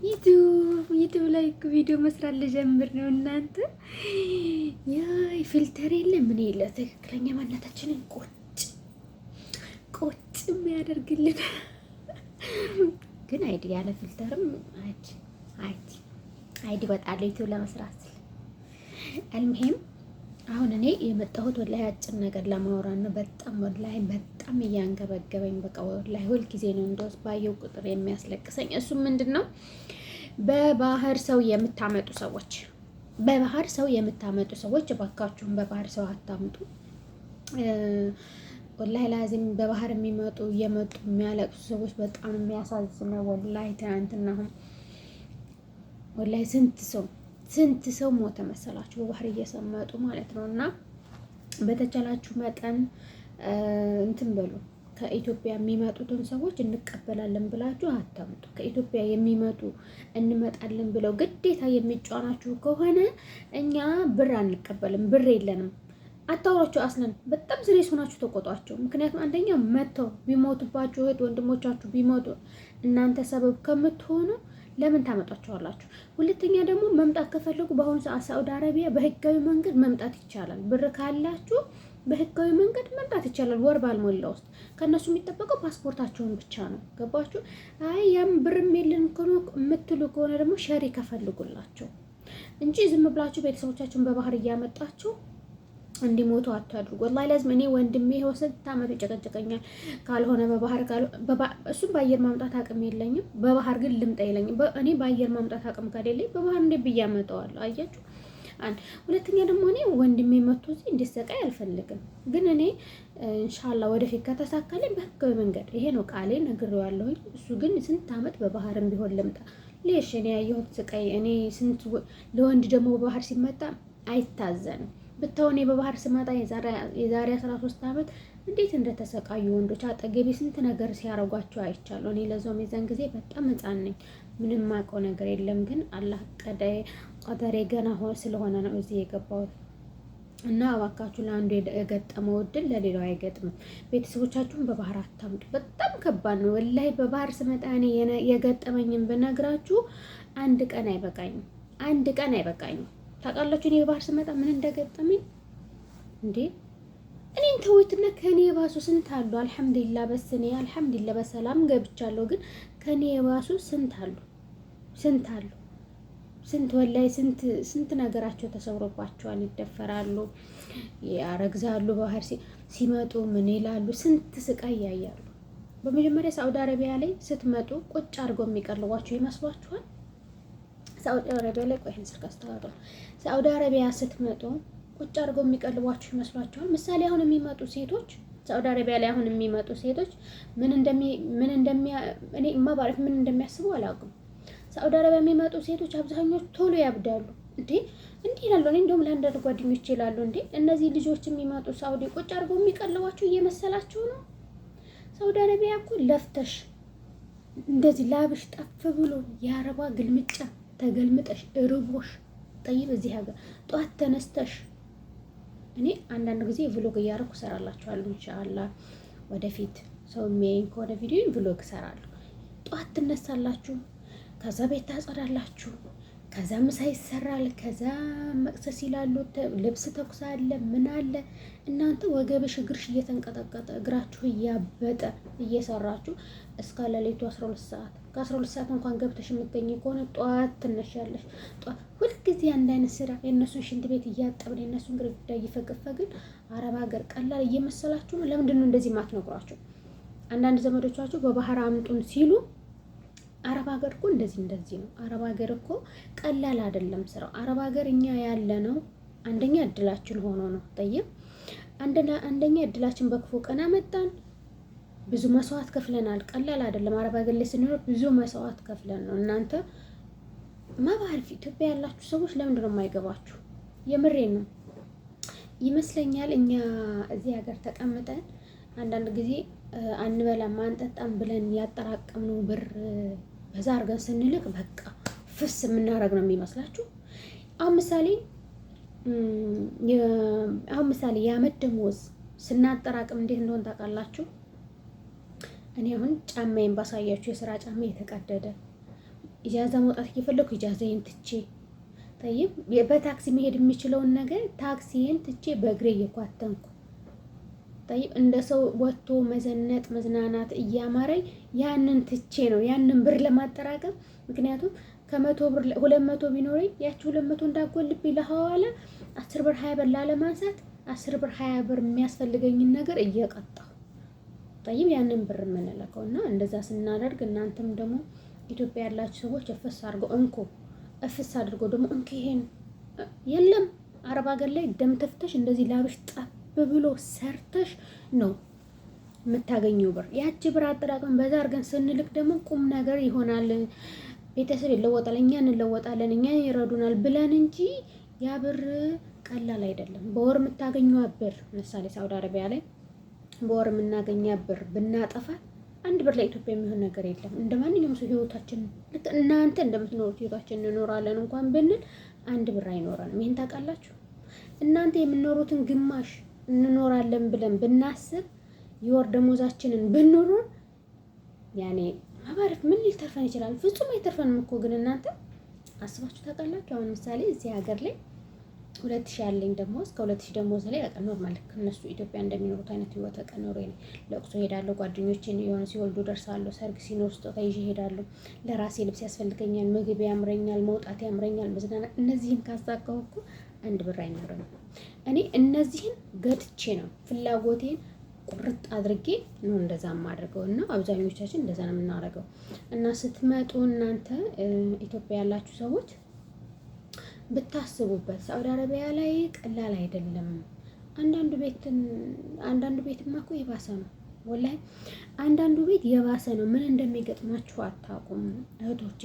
ዩቱብ ላይ ቪዲዮ መስራት ልጀምር ነው እናንተ። ያይ ፊልተር የለ ምን የለ ትክክለኛ ማንነታችንን ቁጭ የሚያደርግልን ግን አይዲ ያለ ፊልተርም አይዲ ወጣለ ዩቱብ ለመስራት አልሙሂም አሁን እኔ የመጣሁት ወላሂ አጭር ነገር ለማውራት ነው። በጣም ወላሂ በጣም እያንገበገበኝ በቃ ወላሂ ሁል ጊዜ ነው እንደውስ ባየው ቁጥር የሚያስለቅሰኝ። እሱም ምንድነው በባህር ሰው የምታመጡ ሰዎች እባካችሁን በባህር ሰው አታምጡ። ወላሂ ላዚም በባህር የሚመጡ እየመጡ የሚያለቅሱ ሰዎች በጣም የሚያሳዝነው። ወላሂ ትናንትና ወላሂ ስንት ሰው ሞተ መሰላችሁ በባህር እየሰመጡ ማለት ነው። እና በተቻላችሁ መጠን እንትን በሉ ከኢትዮጵያ የሚመጡትን ሰዎች እንቀበላለን ብላችሁ አታምጡ። ከኢትዮጵያ የሚመጡ እንመጣለን ብለው ግዴታ የሚጫናችሁ ከሆነ እኛ ብር አንቀበልም፣ ብር የለንም። አታውሯቸው አስለን በጣም ስሬስ ሆናችሁ ተቆጧቸው። ምክንያቱም አንደኛ መተው ቢሞቱባችሁ እህት ወንድሞቻችሁ ቢሞቱ እናንተ ሰበብ ከምትሆኑ ለምን ታመጣቸዋላችሁ? ሁለተኛ ደግሞ መምጣት ከፈለጉ በአሁኑ ሰዓት ሳዑዲ አረቢያ በህጋዊ መንገድ መምጣት ይቻላል። ብር ካላችሁ በህጋዊ መንገድ መምጣት ይቻላል። ወር ባልሞላ ውስጥ ከእነሱ የሚጠበቀው ፓስፖርታቸውን ብቻ ነው። ገባችሁ? አይ ያም ብርም የለን የምትሉ ከሆነ ደግሞ ሸሪ ከፈልጉላቸው እንጂ ዝም ብላችሁ ቤተሰቦቻችሁን በባህር እያመጣችሁ እንዲሞቱ አታድርጉ። ወላሂ ለازم እኔ ወንድሜ ይኸው ስንት ዓመት ይጨቀጨቀኛል። ካልሆነ በባህር እሱም በአየር ማምጣት አቅም የለኝም፣ በባህር ግን ልምጣ ይለኝም። እኔ በአየር ማምጣት አቅም ከሌለኝ በባህር እንዴት ብዬ አመጣዋለሁ? አያችሁ። ሁለተኛ ደግሞ እኔ ወንድሜ መጥቶ እዚህ እንዲሰቃይ አልፈልግም። ግን እኔ ኢንሻአላህ ወደፊት ከተሳካልኝ በህጋዊ መንገድ ይሄ ነው ቃሌ ነግሬዋለሁ። እሱ ግን ስንት ዓመት በባህርም ቢሆን ልምጣ። ሌሽ እኔ ያየሁት ስቃይ እኔ ስንት ለወንድ ደግሞ በባህር ሲመጣ አይታዘንም። ብታውኔ በባህር ስመጣ የዛሬ 13 ዓመት እንዴት እንደተሰቃዩ ወንዶች አጠገቤ ስንት ነገር ሲያረጓቸው አይቻለሁ። እኔ ለዛውም የዛን ጊዜ በጣም ህፃን ነኝ፣ ምንም ማውቀው ነገር የለም። ግን አላህ ቀደሬ ገና ስለሆነ ነው እዚህ የገባሁት። እና እባካችሁ ለአንዱ የገጠመው እድል ለሌላው አይገጥምም። ቤተሰቦቻችሁን በባህር አታምጡ። በጣም ከባድ ነው ወላሂ። በባህር ስመጣ እኔ የገጠመኝን ብነግራችሁ አንድ ቀን አይበቃኝም። ታውቃላችሁ እኔ በባህር ስመጣ ምን እንደገጠመኝ እንዴ? እኔን ተውትና ከኔ የባሱ ስንት አሉ። አልሐምዱሊላህ በሰላም ገብቻለሁ። ግን ከኔ የባሱ ስንት አሉ። ወላሂ ስንት ነገራቸው ተሰውሮባቸዋል። ይደፈራሉ፣ ያረግዛሉ፣ ባህር ሲመጡ ምን ይላሉ፣ ስንት ስቃይ ያያሉ። በመጀመሪያ ሳዑዲ አረቢያ ላይ ስትመጡ ቁጭ አድርገው የሚቀልቧቸው ይመስሏችኋል? ሳዑዲ አረቢያ ላይ ቆይን ስልክ አስተዋወቀ። ሳዑዲ አረቢያ ስትመጡ ቁጭ አድርገው የሚቀልቧችሁ ይመስላችኋል? ምሳሌ አሁን የሚመጡ ሴቶች ሳዑዲ አረቢያ ላይ አሁን የሚመጡ ሴቶች ምን እንደሚያስቡ አላውቅም። ሳዑዲ አረቢያ የሚመጡ ሴቶች አብዛኞቹ ቶሎ ያብዳሉ። እንዴ ይላሉ። እኔ እንደውም ለአንዳንድ ጓደኞች ይላሉ እንዴ እነዚህ ልጆች የሚመጡ ሳዑዲ ቁጭ አድርገው የሚቀልቧችሁ እየመሰላችሁ ነው? ሳዑዲ አረቢያ እኮ ለፍተሽ እንደዚህ ላብሽ ጠፍ ብሎ የአረባ ግልምጫ ተገልምጠሽ ርቦሽ ጠይብ እዚህ ሀገር ጧት ተነስተሽ እኔ አንዳንድ ጊዜ ቭሎግ እያደረኩ እሰራላችኋለሁ። ኢንሻአላህ ወደፊት ሰው የሚያይን ከሆነ ቪዲዮን ቭሎግ እሰራለሁ። ጧት ትነሳላችሁ፣ ከዛ ቤት ታጸዳላችሁ፣ ከዛ ምሳ ይሰራል፣ ከዛ መቅሰስ ይላሉ፣ ልብስ ተኩስ አለ፣ ምን አለ። እናንተ ወገብሽ እግርሽ እየተንቀጠቀጠ እግራችሁ እያበጠ እየሰራችሁ እስከ ሌሊቱ 12 ሰዓት ከ12 ሰዓት እንኳን ገብተሽ የምትገኝ ከሆነ ጧት ትነሻለሽ። ጧት ሁልጊዜ አንድ አይነት ስራ፣ የእነሱን ሽንት ቤት እያጠብን የእነሱን ግድግዳ እየፈገፈግን አረብ ሀገር ቀላል እየመሰላችሁ ነው። ለምንድን ነው እንደዚህ ማትነግሯቸው? አንዳንድ ዘመዶቻችሁ በባህር አምጡን ሲሉ አረብ ሀገር እኮ እንደዚህ ነው። አረብ ሀገር እኮ ቀላል አይደለም ስራው። አረብ ሀገር እኛ ያለ ነው አንደኛ እድላችን ሆኖ ነው ጠይብ አንደኛ እድላችን በክፉ ቀን አመጣን። ብዙ መስዋዕት ከፍለናል። ቀላል አይደለም። አረብ ሀገር ላይ ስንኖር ብዙ መስዋዕት ከፍለን ነው። እናንተ ማባልፍ ኢትዮጵያ ያላችሁ ሰዎች ለምንድን ነው የማይገባችሁ? የምሬን ነው ይመስለኛል። እኛ እዚህ ሀገር ተቀምጠን አንዳንድ ጊዜ አንበላም አንጠጣም ብለን ያጠራቀምነው ብር በዛ አድርገን ስንልቅ በቃ ፍስ የምናደርግ ነው የሚመስላችሁ። አሁን ምሳሌ የዓመት ደሞዝ ስናጠራቅም እንዴት እንደሆነ ታውቃላችሁ? እኔ አሁን ጫማዬን ባሳያችሁ የስራ ጫማ የተቀደደ ኢጃዛ መውጣት እየፈለኩ ኢጃዛዬን ትቼ ጠይብ በታክሲ መሄድ የሚችለውን ነገር ታክሲዬን ትቼ በእግሬ እየኳተንኩ ጠይብ እንደ ሰው ወጥቶ መዘነጥ መዝናናት እያማረኝ ያንን ትቼ ነው ያንን ብር ለማጠራቀም። ምክንያቱም ከ100 ብር 200 ቢኖረኝ ያቺ 200 እንዳጎልብኝ ለሐዋላ 10 ብር 20 ብር ላለማንሳት 10 ብር 20 ብር የሚያስፈልገኝን ነገር እየቀጣሁ ጠይብ ያንን ብር የምንለከው እና እንደዛ ስናደርግ እናንተም ደግሞ ኢትዮጵያ ያላችሁ ሰዎች እፍስ አድርገው እፍስ አድርገው ደግሞ ይሄን የለም አረብ ሀገር ላይ ደም ተፍተሽ እንደዚህ ላብሽ ጠብ ብሎ ሰርተሽ ነው የምታገኘው ብር። ያቺ ብር አጠራቀም በዛ አድርገን ስንልክ ደግሞ ቁም ነገር ይሆናል። ቤተሰብ ይለወጣል፣ እኛ እንለወጣለን፣ እኛ ይረዱናል ብለን እንጂ ያ ብር ቀላል አይደለም። በወር የምታገኘው ብር ለምሳሌ ሳውዲ አረቢያ ላይ በወር የምናገኘው ብር ብናጠፋት አንድ ብር ለኢትዮጵያ የሚሆን ነገር የለም። እንደ ማንኛውም ሰው ህይወታችን ልክ እናንተ እንደምትኖሩት ህይወታችን እንኖራለን እንኳን ብንል አንድ ብር አይኖረንም። ይሄን ታውቃላችሁ። እናንተ የምትኖሩትን ግማሽ እንኖራለን ብለን ብናስብ የወር ደሞዛችንን ብንኖር ያኔ ማባረፍ ምን ሊተርፈን ይችላል? ፍጹም አይተርፈንም እኮ። ግን እናንተ አስባችሁ ታውቃላችሁ? አሁን ምሳሌ እዚህ ሀገር ላይ 2000 ያለኝ ደሞዝ ከ2000 ደሞዝ ላይ በቃ ኖርማል እነሱ ኢትዮጵያ እንደሚኖሩት አይነት ህይወት በቃ ኖሬ ነው። ለቅሶ ሄዳለሁ፣ ጓደኞቼን የሆነ ሲወልዱ ደርሳለሁ፣ ሰርግ ሲኖር ስጦታ ይዤ ሄዳለሁ፣ ለራሴ ልብስ ያስፈልገኛል፣ ምግብ ያምረኛል፣ መውጣት ያምረኛል፣ መዝናናት። እነዚህን ካሳካሁ እኮ አንድ ብር አይኖርም። እኔ እነዚህን ገድቼ ነው ፍላጎቴን ቁርጥ አድርጌ ነው እንደዛ የማደርገው እና አብዛኞቻችን እንደዛ ነው የምናደርገው። እና ስትመጡ እናንተ ኢትዮጵያ ያላችሁ ሰዎች ብታስቡበት፣ ሳውዲ አረቢያ ላይ ቀላል አይደለም። አንዳንዱ ቤትማ እኮ የባሰ ነው። ወላሂ አንዳንዱ ቤት የባሰ ነው። ምን እንደሚገጥማችሁ አታውቁም እህቶቼ።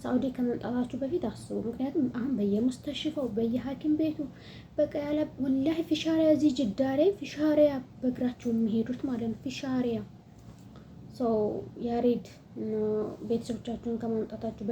ሳውዲ ከመምጣታችሁ በፊት አስቡ። ምክንያቱም አሁን በየሙስተሽፋው በየሐኪም ቤቱ በቃ ያለ ወላሂ ፊሻሪያ፣ እዚህ ጅዳ ላይ ፊሻሪያ በእግራቸው የሚሄዱት ማለት ነው። ፊሻሪያ ሰው ያሬድ ቤተሰቦቻችሁን ከማምጣታችሁ